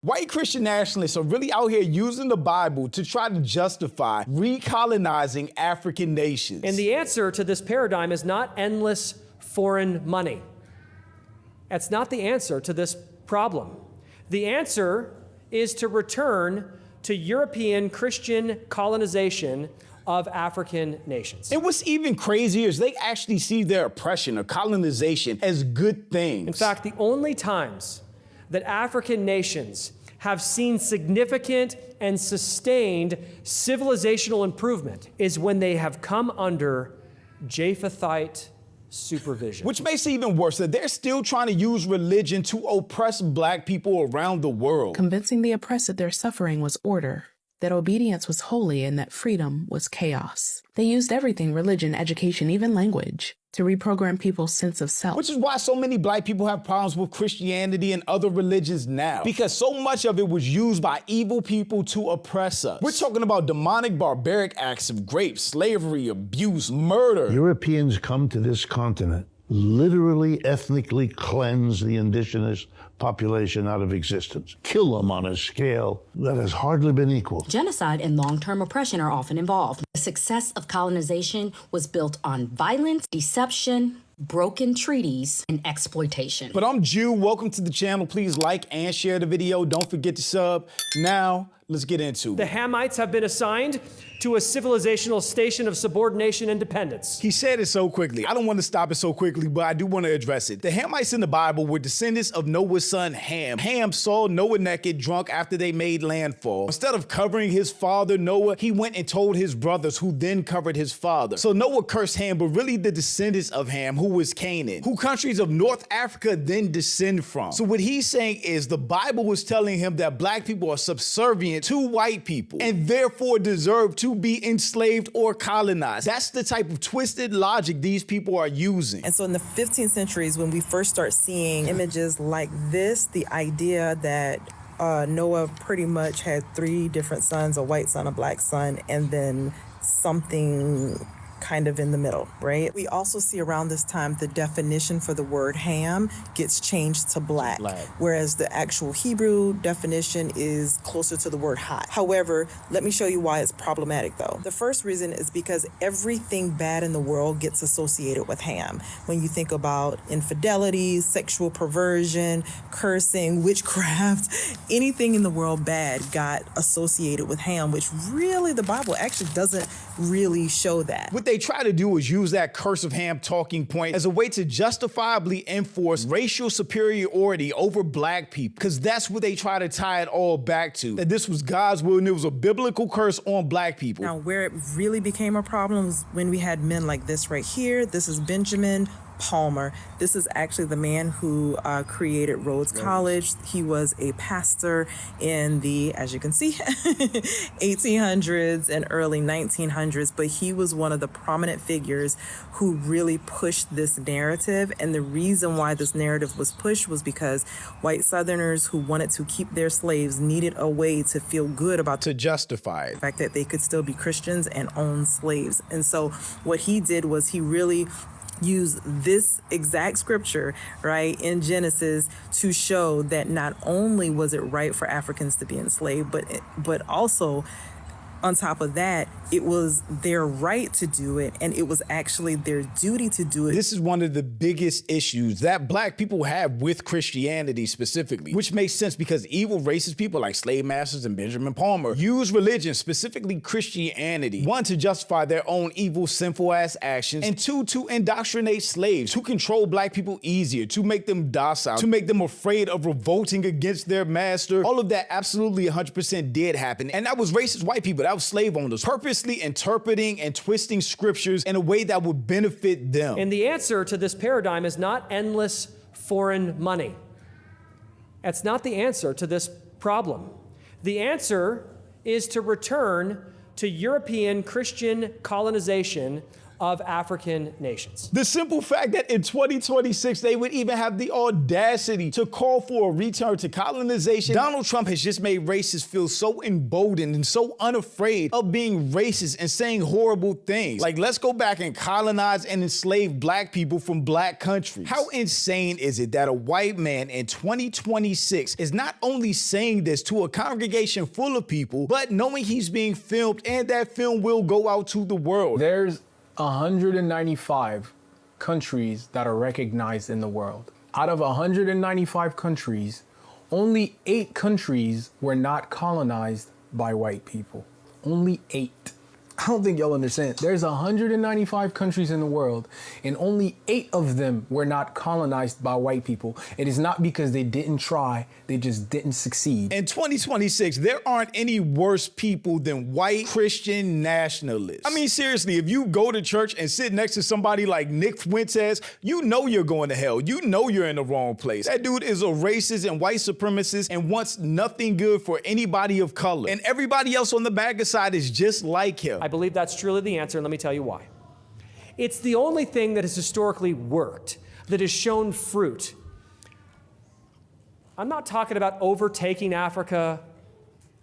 White Christian nationalists are really out here using the Bible to try to justify recolonizing African nations. And the answer to this paradigm is not endless foreign money. That's not the answer to this problem. The answer is to return to European Christian colonization of African nations. And what's even crazier is they actually see their oppression or colonization as good things. In fact, the only times that African nations have seen significant and sustained civilizational improvement is when they have come under Japhethite supervision. Which makes it even worse that they're still trying to use religion to oppress black people around the world. Convincing the oppressed that their suffering was order, that obedience was holy, and that freedom was chaos. They used everything, religion, education, even language, to reprogram people's sense of self. Which is why so many black people have problems with Christianity and other religions now. Because so much of it was used by evil people to oppress us. We're talking about demonic, barbaric acts of rape, slavery, abuse, murder. Europeans come to this continent, literally ethnically cleanse the indigenous population out of existence, kill them on a scale that has hardly been equaled. Genocide and long-term oppression are often involved. The success of colonization was built on violence, deception, broken treaties, and exploitation. But I'm Jew. Welcome to the channel. Please like and share the video. Don't forget to sub. Now, let's get into it. The Hamites have been assigned to a civilizational station of subordination and dependence. He said it so quickly. I don't want to stop it so quickly, but I do want to address it. The Hamites in the Bible were descendants of Noah's son Ham. Ham saw Noah naked, drunk after they made landfall. Instead of covering his father Noah, he went and told his brothers, who then covered his father. So Noah cursed Ham, but really the descendants of Ham, who was Canaan, who countries of North Africa then descend from. So what he's saying is the Bible was telling him that black people are subservient to white people and therefore deserve to be enslaved or colonized. That's the type of twisted logic these people are using. And so in the 15th centuries, when we first start seeing images like this, the idea that Noah pretty much had three different sons, a white son, a black son, and then something kind of in the middle, right? We also see around this time the definition for the word ham gets changed to black, whereas the actual Hebrew definition is closer to the word hot. However, let me show you why it's problematic though. The first reason is because everything bad in the world gets associated with ham. When you think about infidelity, sexual perversion, cursing, witchcraft, anything in the world bad got associated with ham, which really the Bible actually doesn't really show that. What they try to do is use that curse of Ham talking point as a way to justifiably enforce racial superiority over black people, because that's what they try to tie it all back to, that this was God's will and it was a biblical curse on black people. Now, where it really became a problem was when we had men like this right here. This is Benjamin Palmer. This is actually the man who created Rhodes College. He was a pastor in the, as you can see, 1800s and early 1900s, but he was one of the prominent figures who really pushed this narrative. And the reason why this narrative was pushed was because white Southerners who wanted to keep their slaves needed a way to feel good about, to justify it, the fact that they could still be Christians and own slaves. And so what he did was he really use this exact scripture, right, in Genesis to show that not only was it right for Africans to be enslaved, but also on top of that, it was their right to do it, and it was actually their duty to do it. This is one of the biggest issues that black people have with Christianity specifically, which makes sense because evil racist people like slave masters and Benjamin Palmer use religion, specifically Christianity, one, to justify their own evil, sinful ass actions, and two, to indoctrinate slaves, to control black people easier, to make them docile, to make them afraid of revolting against their master. All of that absolutely 100% did happen, and that was racist white people. That was slave owners purposely interpreting and twisting scriptures in a way that would benefit them. And the answer to this paradigm is not endless foreign money. That's not the answer to this problem. The answer is to return to European Christian colonization of African nations. The simple fact that in 2026, they would even have the audacity to call for a return to colonization. Donald Trump has just made racists feel so emboldened and so unafraid of being racist and saying horrible things. Like, let's go back and colonize and enslave black people from black countries. How insane is it that a white man in 2026 is not only saying this to a congregation full of people, but knowing he's being filmed and that film will go out to the world? There's 195 countries that are recognized in the world. Out of 195 countries, only 8 countries were not colonized by white people. Only 8. I don't think y'all understand. There's 195 countries in the world, and only 8 of them were not colonized by white people. It is not because they didn't try, they just didn't succeed. In 2026, there aren't any worse people than white Christian nationalists. I mean, seriously, if you go to church and sit next to somebody like Nick Fuentes, you know you're going to hell. You know you're in the wrong place. That dude is a racist and white supremacist and wants nothing good for anybody of color. And everybody else on the MAGA side is just like him. I believe that's truly the answer, and let me tell you why. It's the only thing that has historically worked, that has shown fruit. I'm not talking about overtaking Africa.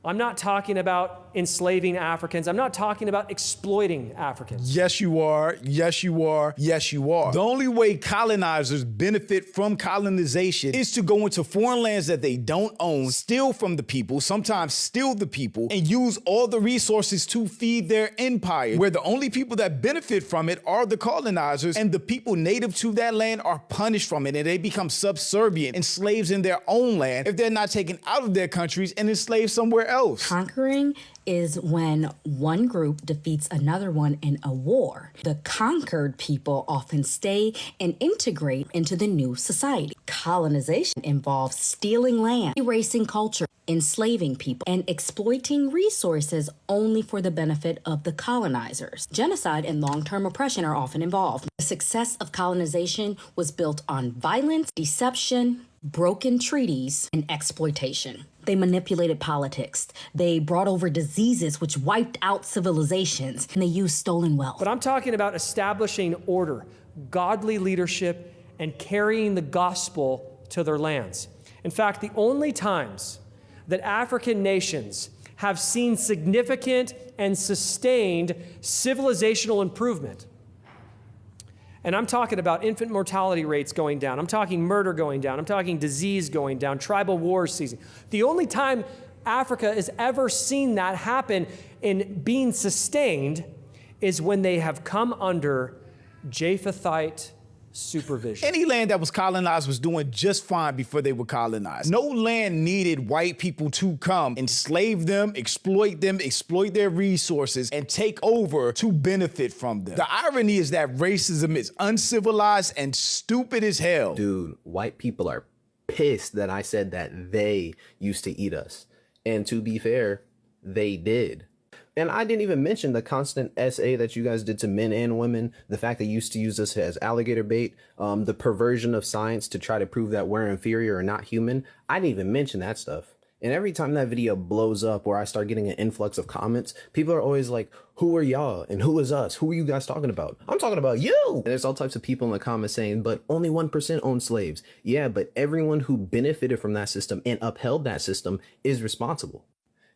I'm not talking about enslaving Africans. I'm not talking about exploiting Africans. Yes, you are. Yes, you are. Yes, you are. The only way colonizers benefit from colonization is to go into foreign lands that they don't own, steal from the people, sometimes steal the people, and use all the resources to feed their empire, where the only people that benefit from it are the colonizers, and the people native to that land are punished from it, and they become subservient and slaves in their own land if they're not taken out of their countries and enslaved somewhere else. Conquering is when one group defeats another one in a war. The conquered people often stay and integrate into the new society. Colonization involves stealing land, erasing culture, enslaving people, and exploiting resources only for the benefit of the colonizers. Genocide and long-term oppression are often involved. The success of colonization was built on violence, deception, broken treaties, and exploitation. They manipulated politics. They brought over diseases which wiped out civilizations, and they used stolen wealth. But I'm talking about establishing order, godly leadership, and carrying the gospel to their lands. In fact, the only times that African nations have seen significant and sustained civilizational improvement, and I'm talking about infant mortality rates going down, I'm talking murder going down, I'm talking disease going down, tribal wars ceasing. The only time Africa has ever seen that happen in being sustained is when they have come under Japhethite supervision. Any land that was colonized was doing just fine before they were colonized. No land needed white people to come, enslave them, exploit their resources, and take over to benefit from them. The irony is that racism is uncivilized and stupid as hell. Dude, white people are pissed that I said that they used to eat us. And to be fair, they did. And I didn't even mention the constant SA that you guys did to men and women, the fact that you used to use us as alligator bait, the perversion of science to try to prove that we're inferior or not human. I didn't even mention that stuff. And every time that video blows up where I start getting an influx of comments, people are always like, who are y'all and who is us? Who are you guys talking about? I'm talking about you. And there's all types of people in the comments saying, but only 1% own slaves. Yeah, but everyone who benefited from that system and upheld that system is responsible.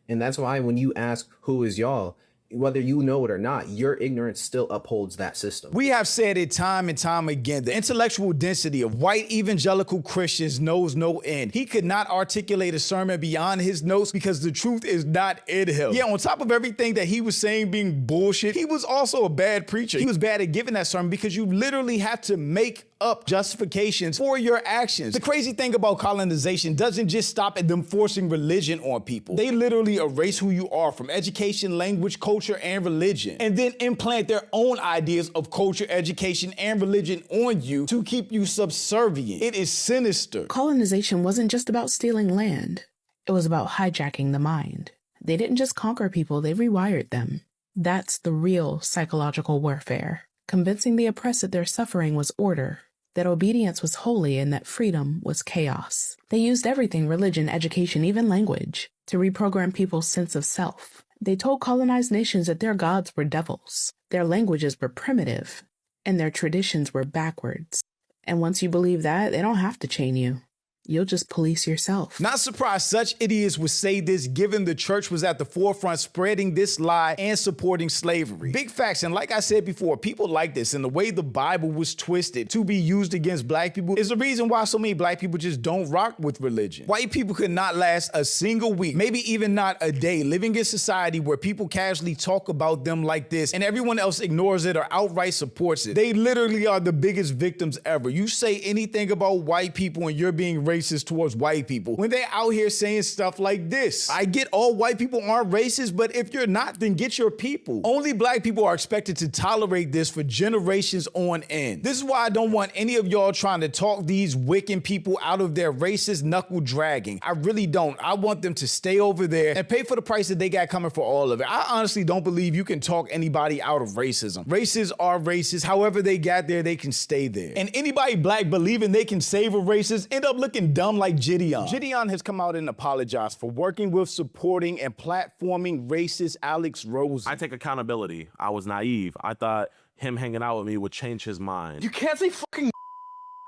And that's why when you ask who is y'all, whether you know it or not, your ignorance still upholds that system. We have said it time and time again. The intellectual density of white evangelical Christians knows no end. He could not articulate a sermon beyond his notes because the truth is not in him. Yeah, on top of everything that he was saying being bullshit, he was also a bad preacher. He was bad at giving that sermon because you literally have to make up justifications for your actions. The crazy thing about colonization doesn't just stop at them forcing religion on people. They literally erase who you are from education, language, culture, and religion, and then implant their own ideas of culture, education, and religion on you to keep you subservient. It is sinister. Colonization wasn't just about stealing land. It was about hijacking the mind. They didn't just conquer people, they rewired them. That's the real psychological warfare. Convincing the oppressed that their suffering was order, that obedience was holy, and that freedom was chaos. They used everything, religion, education, even language, to reprogram people's sense of self. They told colonized nations that their gods were devils, their languages were primitive, and their traditions were backwards. And once you believe that, they don't have to chain you. You'll just police yourself. Not surprised such idiots would say this, given the church was at the forefront spreading this lie and supporting slavery. Big facts, and like I said before, people like this and the way the Bible was twisted to be used against black people is the reason why so many black people just don't rock with religion. White people could not last a single week, maybe even not a day, living in society where people casually talk about them like this and everyone else ignores it or outright supports it. They literally are the biggest victims ever. You say anything about white people and you're being racist towards white people when they out here saying stuff like this. I get all white people aren't racist, but if you're not, then get your people. Only black people are expected to tolerate this for generations on end. This is why I don't want any of y'all trying to talk these Wiccan people out of their racist knuckle dragging. I really don't. I want them to stay over there and pay for the price that they got coming for all of it. I honestly don't believe you can talk anybody out of racism. Racists are racist. However they got there, they can stay there. And anybody black believing they can save a racist end up looking dumb like Gideon. Gideon has come out and apologized for working with, supporting, and platforming racist Alex Rose. I take accountability. I was naive. I thought him hanging out with me would change his mind. You can't say fucking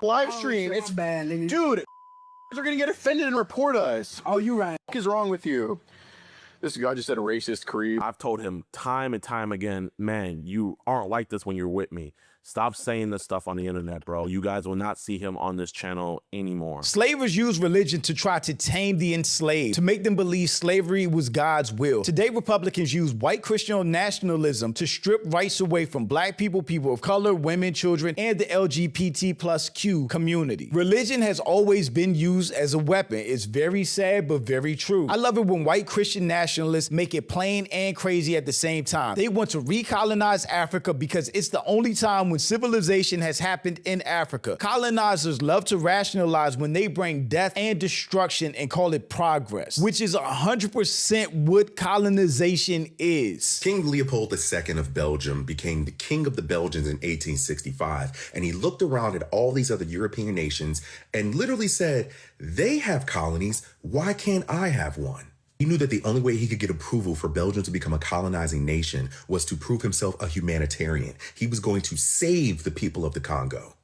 live stream. It's bad, nigga. Dude, they're gonna get offended and report us. Oh, you right. What is wrong with you? This guy just said a racist creep. I've told him time and time again, man, you aren't like this when you're with me. Stop saying this stuff on the internet, bro. You guys will not see him on this channel anymore. Slavers used religion to try to tame the enslaved, to make them believe slavery was God's will. Today, Republicans use white Christian nationalism to strip rights away from black people, people of color, women, children, and the LGBT+Q community. Religion has always been used as a weapon. It's very sad, but very true. I love it when white Christian nationalists make it plain and crazy at the same time. They want to recolonize Africa because it's the only time when civilization has happened in Africa. Colonizers love to rationalize when they bring death and destruction and call it progress, which is 100% what colonization is. King Leopold II of Belgium became the king of the Belgians in 1865, and he looked around at all these other European nations and literally said, they have colonies, why can't I have one? He knew that the only way he could get approval for Belgium to become a colonizing nation was to prove himself a humanitarian. He was going to save the people of the Congo.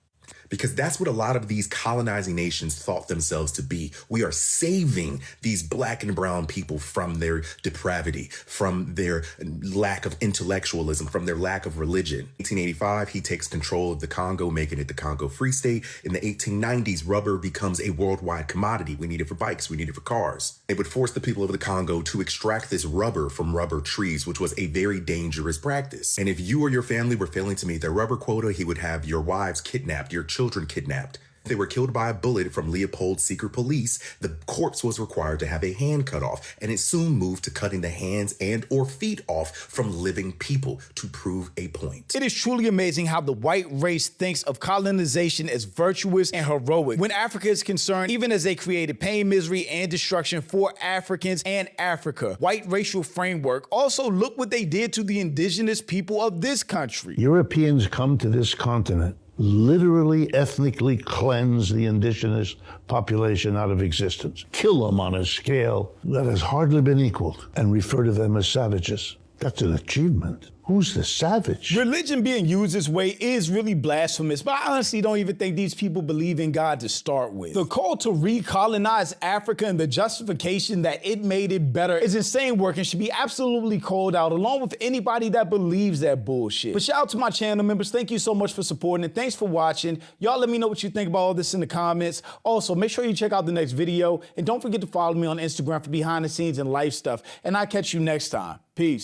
Because that's what a lot of these colonizing nations thought themselves to be. We are saving these black and brown people from their depravity, from their lack of intellectualism, from their lack of religion. 1885, he takes control of the Congo, making it the Congo Free State. In the 1890s, rubber becomes a worldwide commodity. We need it for bikes, we need it for cars. They would force the people of the Congo to extract this rubber from rubber trees, which was a very dangerous practice. And if you or your family were failing to meet their rubber quota, he would have your wives kidnapped, your children kidnapped. They were killed by a bullet from Leopold's secret police. The corpse was required to have a hand cut off, and it soon moved to cutting the hands and or feet off from living people to prove a point. It is truly amazing how the white race thinks of colonization as virtuous and heroic when Africa is concerned, even as they created pain, misery, and destruction for Africans and Africa. White racial framework. Also, look what they did to the indigenous people of this country. Europeans come to this continent, literally ethnically cleanse the indigenous population out of existence, kill them on a scale that has hardly been equaled, and refer to them as savages. That's an achievement. Who's the savage? Religion being used this way is really blasphemous, but I honestly don't even think these people believe in God to start with. The call to recolonize Africa and the justification that it made it better is insane work and should be absolutely called out, along with anybody that believes that bullshit. But shout out to my channel members. Thank you so much for supporting and thanks for watching. Y'all let me know what you think about all this in the comments. Also, make sure you check out the next video and don't forget to follow me on Instagram for behind the scenes and life stuff. And I'll catch you next time. Peace.